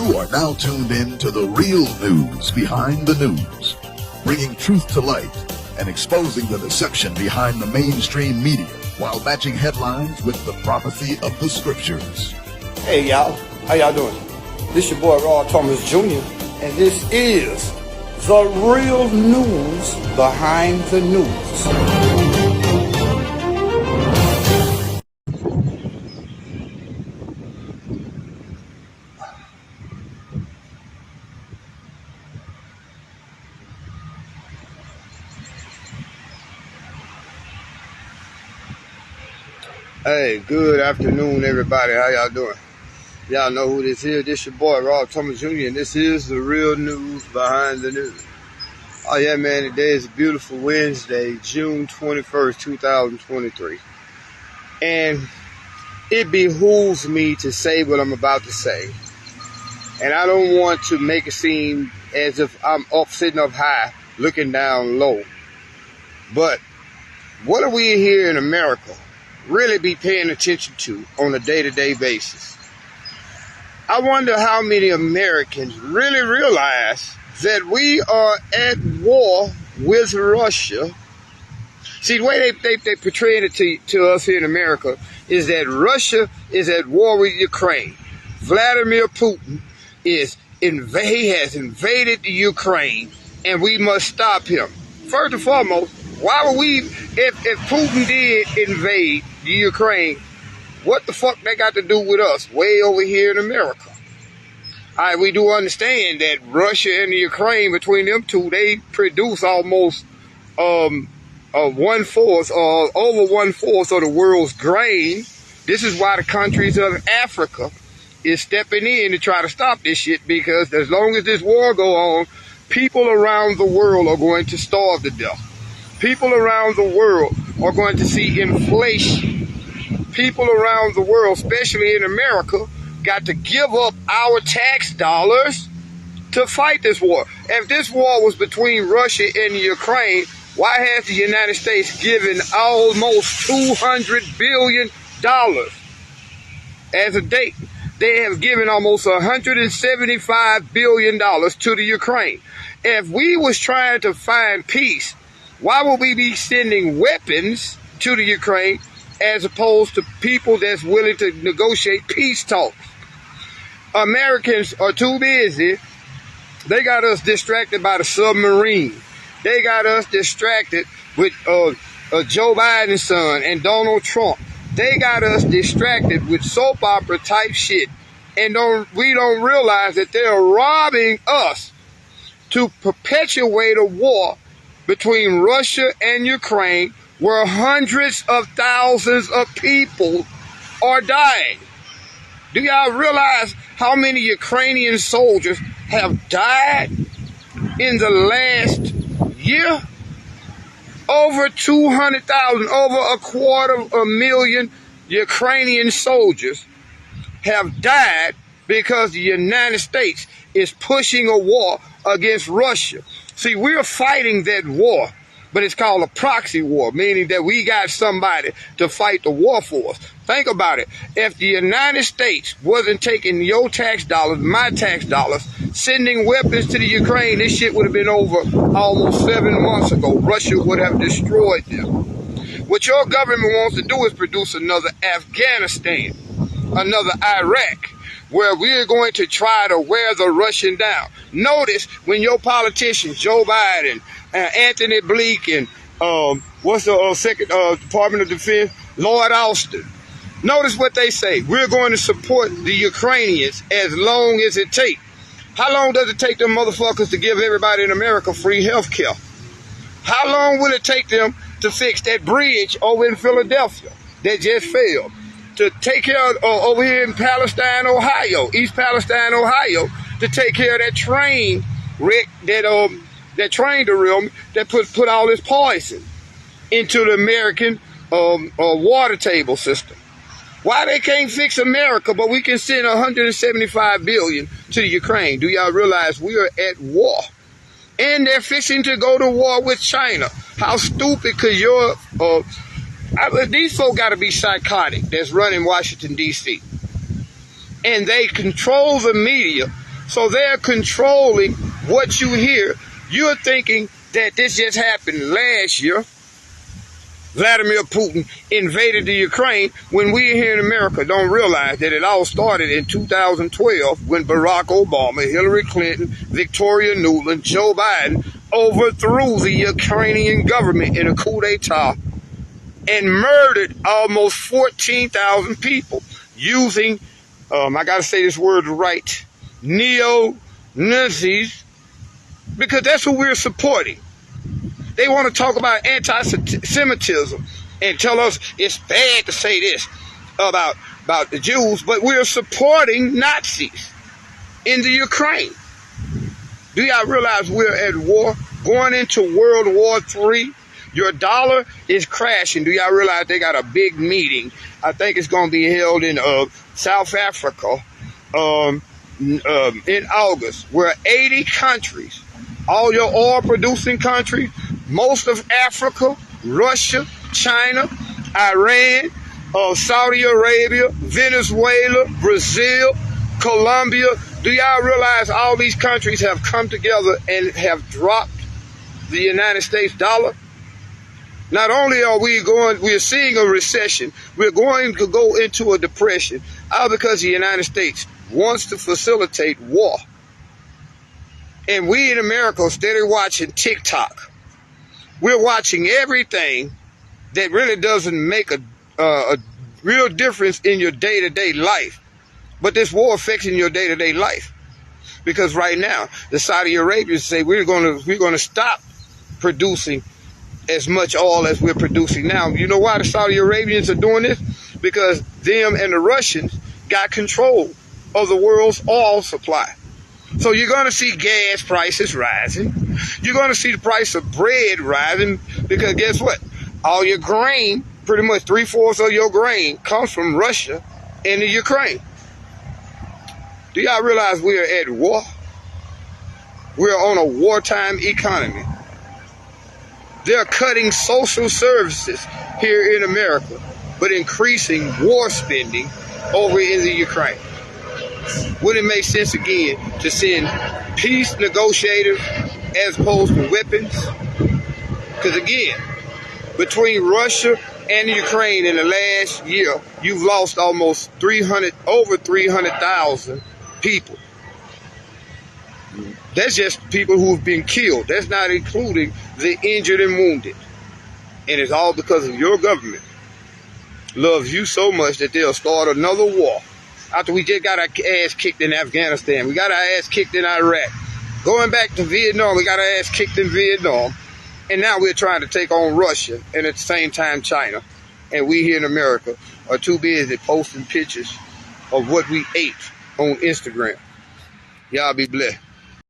You are now tuned in to the real news behind the news, bringing truth to light and exposing the deception behind the mainstream media while matching headlines with the prophecy of the scriptures. Hey y'all, how y'all doing? This your boy Raw Thomas Jr. and this is the real news behind the news. Hey, good afternoon, everybody. How y'all doing? Y'all know who this is. This your boy, Raw Thomas Jr., and this is the real news behind the news. Oh, yeah, man, today is a beautiful Wednesday, June 21st, 2023. And it behooves me to say what I'm about to say. And I don't want to make it seem as if I'm sitting up high, looking down low. But what are we here in America really be paying attention to on a day-to-day basis? I wonder how many Americans really realize that we are at war with Russia. See, the way they portrayed it to us here in America is that Russia is at war with Ukraine. Vladimir Putin he has invaded the Ukraine, and we must stop him. First and foremost, why would we, if Putin did invade the Ukraine, what the fuck they got to do with us way over here in America? All right, we do understand that Russia and the Ukraine, between them two, they produce almost over 1/4 of the world's grain. This is why the countries of Africa is stepping in to try to stop this shit, because as long as this war go on, people around the world are going to starve to death. People around the world are going to see inflation. People around the world, especially in America, got to give up our tax dollars to fight this war. If this war was between Russia and Ukraine, why has the United States given almost $200 billion as a date? They have given almost $175 billion to the Ukraine. If we was trying to find peace, why would we be sending weapons to the Ukraine as opposed to people that's willing to negotiate peace talks? Americans are too busy. They got us distracted by the submarine. They got us distracted with Joe Biden's son and Donald Trump. They got us distracted with soap opera type shit. And we don't realize that they're robbing us to perpetuate a war between Russia and Ukraine, where hundreds of thousands of people are dying. Do y'all realize how many Ukrainian soldiers have died in the last year? Over 200,000, over 250,000 Ukrainian soldiers have died because the United States is pushing a war against Russia. See, we're fighting that war, but it's called a proxy war, meaning that we got somebody to fight the war for us. Think about it. If the United States wasn't taking your tax dollars, my tax dollars, sending weapons to the Ukraine, this shit would have been over almost 7 months ago. Russia would have destroyed them. What your government wants to do is produce another Afghanistan, another Iraq, where we're going to try to wear the Russian down. Notice when your politicians, Joe Biden, Anthony Bleak, and what's the second Department of Defense, Lloyd Austin, notice what they say. We're going to support the Ukrainians as long as it takes. How long does it take them motherfuckers to give everybody in America free health care? How long will it take them to fix that bridge over in Philadelphia that just failed? To take care of over here in Palestine, Ohio, East Palestine, Ohio, to take care of that train wreck, that train derailment that put all this poison into the American water table system. Why they can't fix America, but we can send $175 billion to the Ukraine? Do y'all realize we are at war? And they're fixing to go to war with China. How stupid could your these folk got to be psychotic that's running Washington, D.C. And they control the media So they're controlling what you hear. You're thinking that this just happened last year. Vladimir Putin invaded the Ukraine, when we here in America don't realize that it all started in 2012 when Barack Obama, Hillary Clinton, Victoria Nuland, Joe Biden overthrew the Ukrainian government in a coup d'etat and murdered almost 14,000 people using, I got to say this word right, neo-Nazis, because that's who we're supporting. They want to talk about anti-Semitism and tell us it's bad to say this about the Jews, but we're supporting Nazis in the Ukraine. Do y'all realize we're at war, going into World War III? Your dollar is crashing. Do y'all realize they got a big meeting? I think it's going to be held in South Africa in August, where 80 countries, all your oil-producing countries, most of Africa, Russia, China, Iran, Saudi Arabia, Venezuela, Brazil, Colombia. Do y'all realize all these countries have come together and have dropped the United States dollar? Not only are we're seeing a recession, we're going to go into a depression, all because the United States wants to facilitate war. And we in America are steady watching TikTok. We're watching everything that really doesn't make a real difference in your day-to-day life. But this war affects in your day-to-day life. Because right now, the Saudi Arabians say we're going to stop producing as much oil as we're producing now. You know why the Saudi Arabians are doing this? Because them and the Russians got control of the world's oil supply. So you're going to see gas prices rising. You're going to see the price of bread rising, because guess what? All your grain, pretty much 3/4 of your grain, comes from Russia and the Ukraine. Do y'all realize we are at war? We're on a wartime economy. They're cutting social services here in America, but increasing war spending over in the Ukraine. Wouldn't it make sense again to send peace negotiators as opposed to weapons? Because again, between Russia and the Ukraine in the last year, you've lost almost over 300,000 people. That's just people who've been killed. That's not including the injured and wounded. And it's all because of your government loves you so much that they'll start another war. After we just got our ass kicked in Afghanistan, we got our ass kicked in Iraq. Going back to Vietnam, we got our ass kicked in Vietnam. And now we're trying to take on Russia and at the same time China. And we here in America are too busy posting pictures of what we ate on Instagram. Y'all be blessed.